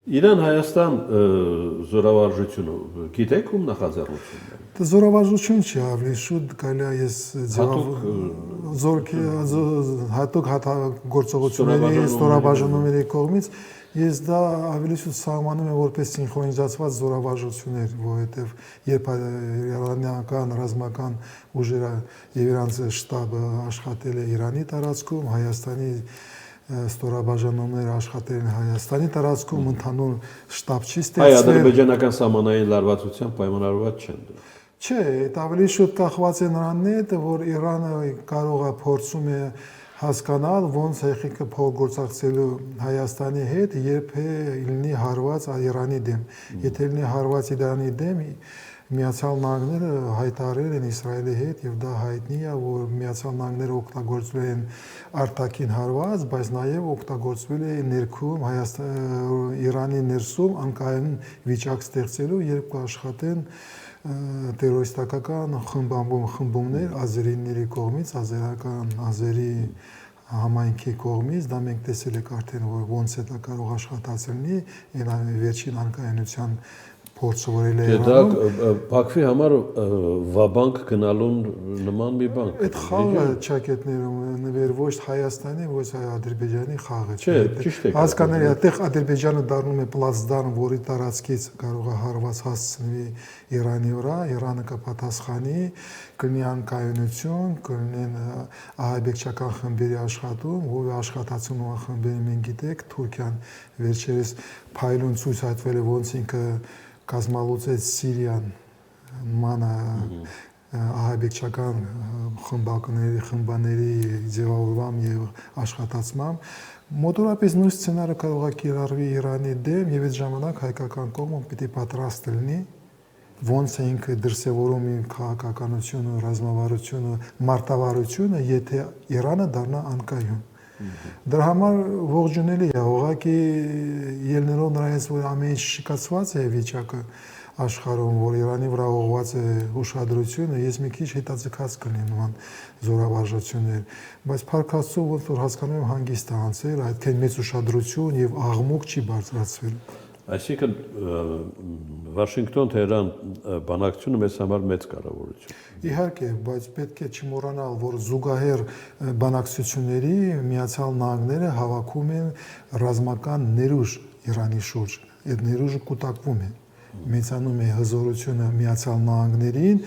Իրան-Հայաստան զորավարժությունը գիտեք ում նախաձեռնությունն է։ Դա զորավարժություն չի, ավելի շուտ կարելի է ես հատուկ գործողությունների ստորաբաժանումների կողմից ես դա ավելի շուտ սահմանում եմ որպես սինխրոնիզացված զորավարժություններ, որովհետև երբ իրանական ռազմական ուժերը եւ իրանց շտաբը աշխատել է Իրանի տարածքում, Հայաստանի ստորաբաժանումները աշխատել են Հայաստանի տարածքում, ընդհանուր շտաբ չի ստեղծվել։ Հայ-ադրբեջանական սահմանային լարվածության պայմանավորված չեն դրանք։ Չէ, դա ավելի շուտ կախված է նրանից, որ Իրանը կարող է փորձում է հասկանալ ոնց եղիկը փոխգործակցելու Հայաստանի հետ, երբ լինի հարված Իրանի դեմ։ Եթե լինի հարված Իրանի դեմ, Միացյալ Նահանգները հայտարարել են Իսրայելի հետ եւ դա հայտնի է, որ Միացյալ Նահանգները օգտագործվել են արտաքին հարված, բայց նաեւ օգտագործվել է ներքում Իրանի ներսում անկայուն վիճակ ստեղծելու, երբ կաշխատեն տերորիստական խմբումներ ազերիների կողմից, ազերի համայնքի կողմից, դա մենք տեսել ենք արդեն, որ ոնց է դա կարող աշխատացնի, վերջին անկայունության փորձը որել է Իրանում։ Դա Բաքվի համար վաբանկ գնալուն նման մի բան։ Այդ խաղը ճակետներում նվեր ոչ Հայաստանի, ոչ Ադրբեջանի խաղը չէ։ Ճիշտ է։ Հասկանալի է, այդտեղ Ադրբեջանը դառնում է պլացդարմ, որի տարածքից կարող է հարված հասցնի Իրանի վրա, Իրանը կպատասխանի, կլինի անկայունություն, կլինեն ահաբեկչական խմբերի աշխատում, ով է աշխատացնում խմբերի մենք գիտեք, Թուրքիան վերջերս փայլուն ցույց հայտվել է ոնց ինքը կազմալուծեց Սիրիան մանը ահաբեկչական խմբաների ձևավորմամբ եւ աշխատացմամբ մոտորապես նույն սցենարը կարող է կիրառվի Իրանի դեմ եւ այդ ժամանակ հայկական կողմը պիտի պատրաստ լինի ոնց է ինքը դրսևորում իր քաղաքականությունը, ռազմավարությունը, մարտավարությունը, եթե Իրանը դառնա անկայուն։ Դրա համար ողջունելի է, ուղղակի ելնելով նրանից, որ ամեն ինչ շիկացված է վիճակը աշխարհում, որ Իրանի վրա ուղղված է ուշադրությունը, ես մի քիչ հետաձգած կլինեմ նման զորավարժություններ, բայց Փառք Աստծո, ոնց որ հասկանում եմ հանգիստ է անցել, այդքան մեծ ուշադրություն եւ աղմուկ չի բարձրացվել։ Այսինքն Վաշինգտոն-Թեհրան բանակցությունը մեզ համար մեծ կարևորություն։ Իհարկե, բայց պետք է չմոռանալ, որ զուգահեռ բանակցությունների Միացյալ Նահանգները հավաքում են ռազմական ներուժ Իրանի շուրջ։ Այդ ներուժը կուտակվում է։ Մեծանում է հզորությունը Միացյալ Նահանգներին,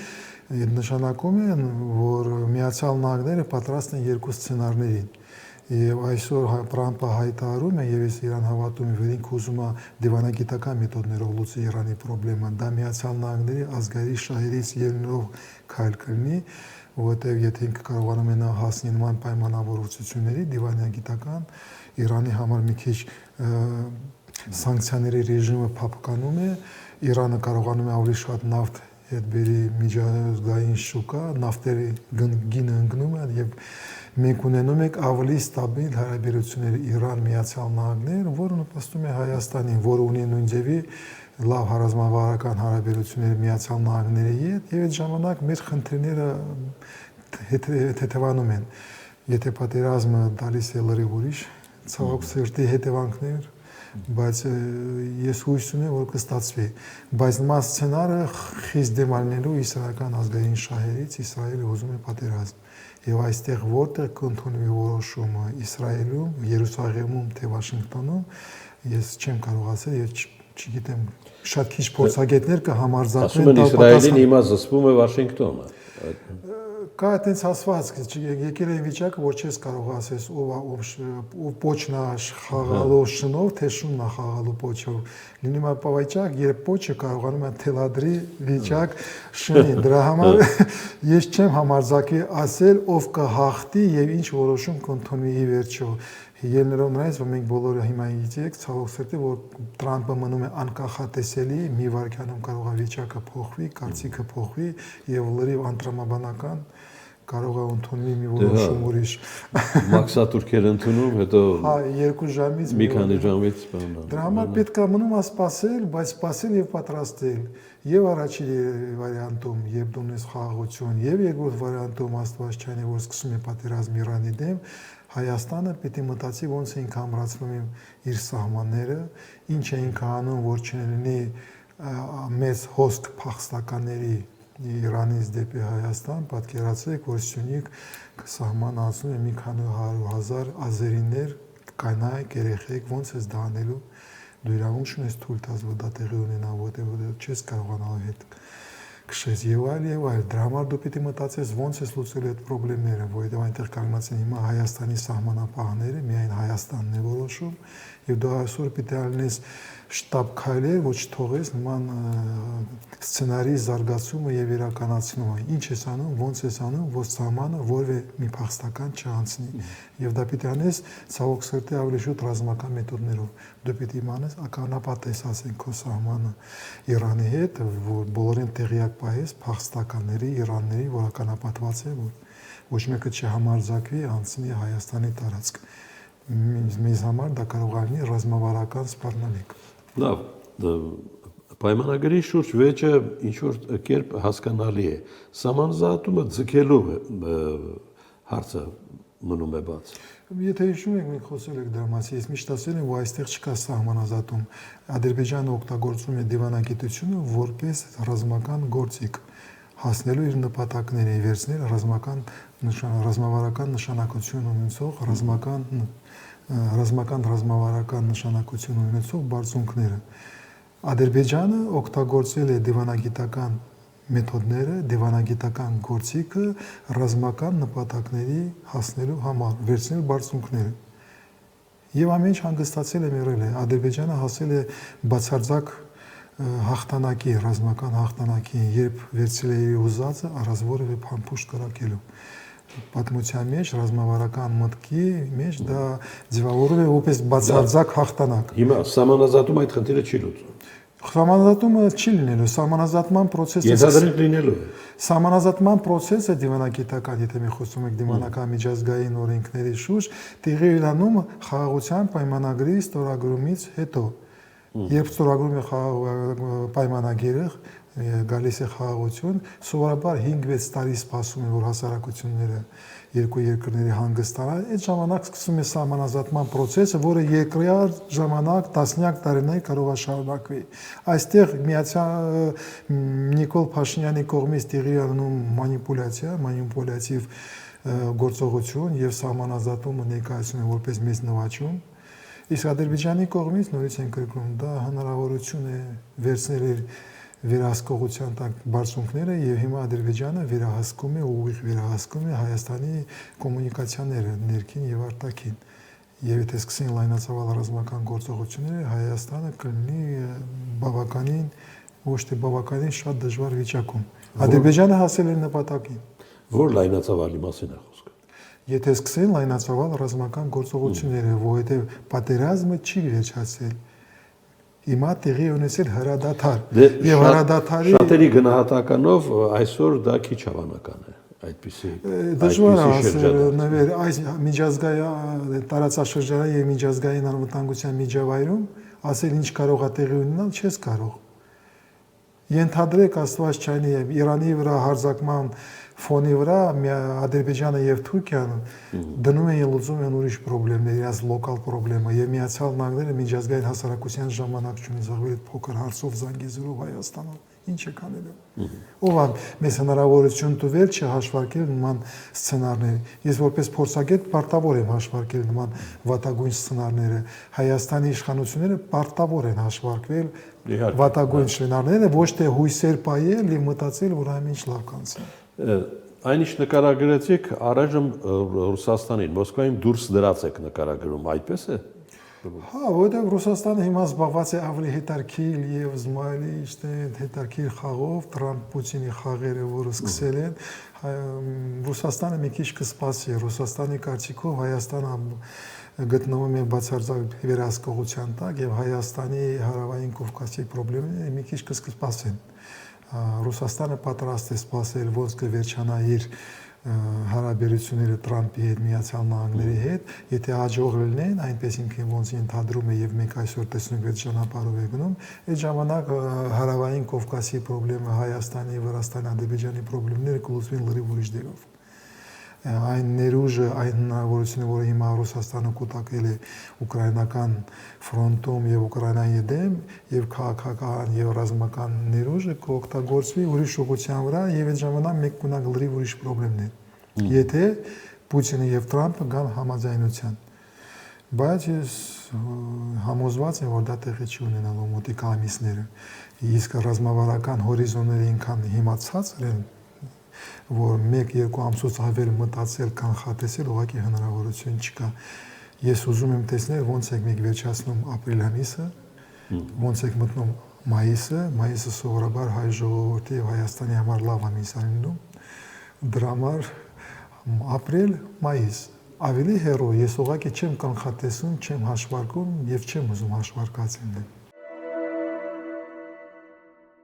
այդ նշանակում է, որ Միացյալ Նահանգները պատրաստ են երկու սցենարներին։ Եվ այսօր Տրամպը հայտարարում է, եւ ես իրան հավատում եմ, որ ինքը ուզում է դիվանագիտական մեթոդներով լուծի Իրանի խնդրը, դա Միացյալ Նահանգների ազգային շահերից ելնելով քայլ կլինի, որովհետեւ եթե ինքը կարողանում է հասնել նման պայմանավորվածությունների դիվանագիտական Իրանի համար մի քիչ սանկցիաների ռեժիմը փափկանում է, Իրանը կարողանում է ավելի շատ նավթ հետ բերի միջազգային շուկա, նավթերի գինը ընկնում է եւ մենք ունենում ենք ավելի ստաբիլ հարաբերություններ Իրան-Միացյալ Նահանգներ, որը նպաստում է Հայաստանին, որը ունի նույն ձևի լավ ռազմավարական հարաբերություններ Միացյալ Նահանգների հետ, եւ այդ ժամանակ մեր խնդիրները թեթևանում են։ Եթե պատերազմը տալիս է լրիվ ուրիշ ցավոք սրտի հետևանքներ, բայց ես հույս ունեմ, որ կստացվի, բայց նման սցենարը խիստ դեմալնելու իսրայելական ազգային շահերից Իսրայելը ուզում է պատերազմ։ Եվ այստեղ որտեղ կընդունվի որոշումը Իսրայելում, Երուսաղեմում, թե Վաշինգտոնում, ես չեմ կարող ասել, ես չգիտեմ, շատ քիչ փորձագետներ կհամարձակվեն։ Ասում են Իսրայելին հիմա զսպում է Վաշինգտոնը։ Կա այդպես ասված, եկել է վիճակը, որ չես կարող ասես ով պոչնա խաղալու շնով, թե շուննա խաղալու պոչով։ Լինում է պավայճակ, երբ պոչը կարողանում է թելադրի վիճակ շնին։ Դրա համար ես չեմ համարձակի ասել ով կհաղթի եւ ինչ որոշում կընդունվի ի վերջո։ Ելնելով նրանից, որ մենք բոլորը հիմա գիտենք, ցավոք սրտի, որ Տրամպը մնում է անկախատեսելի, մի վայրկյանում կարող է վիճակը փոխվի, կարծիքը փոխվի եւ լրիվ անտրամաբանական կարող է ընդունվի մի որոշում ուրիշ։ Մաքսատուրքեր ընդունում, հետո հա 2 ժամից մի քանի ժամից բանա։ Դրա համար պետք է մնում սպասել, բայց սպասել եւ պատրաստել։ Եվ առաջին վարիանտում, երբ դու ունես խաղաղություն, եւ երկրորդ վարիանտում Աստված չանի, որ սկսում է պատերազմ Իրանի դեմ, Հայաստանը պիտի մտածի ոնց է ինքը ամրացնում իր սահմանները, ինչ է ինքը անում, որ չլինի մեծ հոսք փախստականների Իրանից դեպի Հայաստան, պատկերացրեք, որ Սյունիք սահման անցնում է մի քանի 100,000 ազերիներ, կանայք, երեխեք, ոնց ես դա անելու, դու իրավունք չունես թույլ տաս, որ դա տեղի ունենա, որտեղ չես կարողանալ հետ քշես եւ այլ, դրա համար դու պիտի մտածես ոնց ես լուծելու այդ խնդիրները, որովհետեւ այնտեղ կանգնած են հիմա Հայաստանի սահմանապահները, միայն Հայաստանն է որոշում, եւ դու այսօր պիտի անես շտաբ քայլեր, ոչ թողես նման սցենարի զարգացումը եւ իրականացումը։ Ինչ ես անում, ոնց ես անում, որ սահմանը որևէ մի փախստական չանցնի։ Եվ դա պիտի անես ցավոք սրտի ավելի շուտ ռազմական մեթոդներով։ Դու պիտի իմանես ականապատես, ասենք, քո սահմանը Իրանի հետ, որ բոլորին տեղյակ պահես փախստականների, իրանների, որ ականապատված է, որ ոչ մեկը չհամարձակվի անցնի Հայաստանի տարածք։ Մեզ համար դա կարող է լինի ռազմավարական սպառնալիք։ Լավ, պայմանագրի շուրջ վեճը ինչ-որ կերպ հասկանալի է։ Սահմանազատումը ձգելու հարցը մնում է բաց։ Եթե հիշում եք, մենք խոսել ենք դրա մասին, ես միշտ ասել եմ, որ այստեղ չկա սահմանազատում։ Ադրբեջանը օգտագործում է դիվանագիտությունը որպես ռազմական գործիք, հասնելու իր նպատակներին, վերցնել ռազմավարական նշանակություն ունեցող ռազմավարական նշանակություն ունեցող բարձունքները։ Ադրբեջանը օգտագործել է դիվանագիտական մեթոդները, դիվանագիտական գործիքը ռազմական նպատակների հասնելու համար, վերցնել բարձունքները։ Եվ ամեն ինչ հանգստացել է եղել է։ Ադրբեջանը հասել է բացարձակ հաղթանակի, ռազմական հաղթանակի, երբ վերցրել է իր ուզածը առանց որևէ փամփուշտ կրակելու։ Պատմության մեջ ռազմավարական մտքի մեջ դա ձևավորվում է որպես բացարձակ հաղթանակ։ Հիմա սահմանազատումը այդ խնդիրը չի լուծում։ Սահմանազատումը չի լինելու, սահմանազատման process-ը Ենթադրենք լինելու է։ Սահմանազատման process-ը դիվանագիտական, եթե մենք խոսում ենք դիվանական միջազգային օրենքների շուրջ, տեղի ունենում խաղաղության պայմանագրի ստորագրումից հետո։ Երբ ստորագրում է պայմանագիրը, գալիս է խաղաղություն, սովորաբար 5-6 տարի սպասում է, որ հասարակությունները երկու երկրների հանգստանան, այդ ժամանակ սկսում է սահմանազատման process-ը, որը երկրյալ ժամանակ տասնյակ տարիներ կարող է շարունակվի։ Այստեղ Նիկոլ Փաշինյանի կողմից տեղի ունենում մանիպուլյատիվ գործողություն եւ սահմանազատումը ներկայացնում է որպես մեծ նվաճում։ Իսկ Ադրբեջանի կողմից նորից են կրկնում, դա հնարավորություն է վերցնել իր վերահսկողության տակ բարձունքները եւ հիմա Ադրբեջանը վերահսկում է, ուղիղ վերահսկում է Հայաստանի կոմունիկացիաները ներքին եւ արտաքին։ Եվ եթե սկսեն լայնածավալ ռազմական գործողությունները, Հայաստանը կլինի բավականին, ոչ թե բավականին շատ դժվար վիճակում։ Ադրբեջանը հասել է նպատակին։ Որ լայնածավալի մասին է խոսքը։ Եթե սկսեն լայնածավալ ռազմական գործողությունները, որովհետեւ պատերազմը չի վերջացել։ Հիմա տեղի ունեցել հրադադար եւ հրադադարի շատերի գնահատականով այսօր դա քիչ հավանական է այդպիսի դժվար է ասել նվեր այս միջազգային տարածաշրջանային եւ միջազգային անվտանգության միջավայրում ասել ինչ կարող է տեղի ունենալ չես կարող ենթադրեք աստված չանի եւ Իրանի վրա հարձակման ֆոնի վրա Ադրբեջանը եւ Թուրքիան դնում են լուծում են ուրիշ խնդիրներ, իրաց լոկալ խնդիրը եւ Միացյալ Նահանգները միջազգային հասարակության ժամանակ չունի զբաղվել այդ փոքր հարցով զանգեզուրով Հայաստանում։ Ինչ է կանելու։ Ով է մեզ հնարավորություն տվել չհաշվարկել նման սցենարներ։ Ես որպես փորձագետ պարտավոր եմ հաշվարկել նման վատագույն սցենարները։ Հայաստանի իշխանությունները պարտավոր են հաշվարկվել վատագույն սցենարները, ոչ թե հույսեր պայել եւ մտածել, որ ամեն ինչ լավ կանցնի։ Այնիշ նկարագրեցիք առայժմ Ռուսաստանին, Մոսկվայում դուրս դրած եք նկարագրում, այդպես է։ Հա, որովհետև Ռուսաստանը հիմա զբաղված է ավելի հետարքիր եւ զմայլի, հետարքիր խաղով, Տրամփ-Պուտինի խաղերը, որը սկսել են, Ռուսաստանը մի քիչ կսպասի, Ռուսաստանի կարծիքով Հայաստանը գտնվում է բացարձակ վերահսկողության տակ եւ Հայաստանի հարավային Կովկասի խնդիրները մի քիչ կսպասեն։ Ռուսաստանը պատրաստ է սպասել ոնց կվերջանա իր հարաբերությունները Տրամփի հետ, Միացյալ Նահանգների հետ, եթե հաջող լինեն, այնպես ինքն ոնց ենթադրում է եւ մենք այսօր տեսնում ենք ճանապարհով է գնում, այդ ժամանակ հարավային Կովկասի խնդիրը, Հայաստանի, Վրաստանի, Ադրբեջանի խնդիրները կլուծվեն լրիվ ուրիշ ձևով։ այն ներուժը, այն հնարավորությունը, որը հիմա Ռուսաստանը կուտակել է ուկրաինական ֆրոնտում եւ Ուկրաինայի դեմ, եւ քաղաքական եւ ռազմական ներուժը կօգտագործվի ուրիշ ուղղության վրա եւ այդ ժամանակ մեկ կունակ լրիվ ուրիշ խնդիրներ։ Եթե Պուտինը եւ Թրամփը գան համաձայնության։ Բայց ես համոզված եմ, որ դա տեղի չի ունենալու մոտիկ ամիսները։ Իսկ ռազմավարական հորիզոնները ինքան հիմա ցածր են, որ 1-2 ամսուց ավել մտածել, կանխատեսել ուղղակի հնարավորություն չկա։ Ես ուզում եմ տեսնել ոնց եք մեկ վերջացնում ապրիլ ամիսը, ոնց եք մտնում մայիսը սովորաբար հայ ժողովրդի եւ Հայաստանի համար լավ ամիս է լինում։ Դրա համար ապրիլ, մայիս ավելի հեռու ես ուղղակի չեմ կանխատեսում, չեմ հաշվարկում եւ չեմ ուզում հաշվարկած լինել։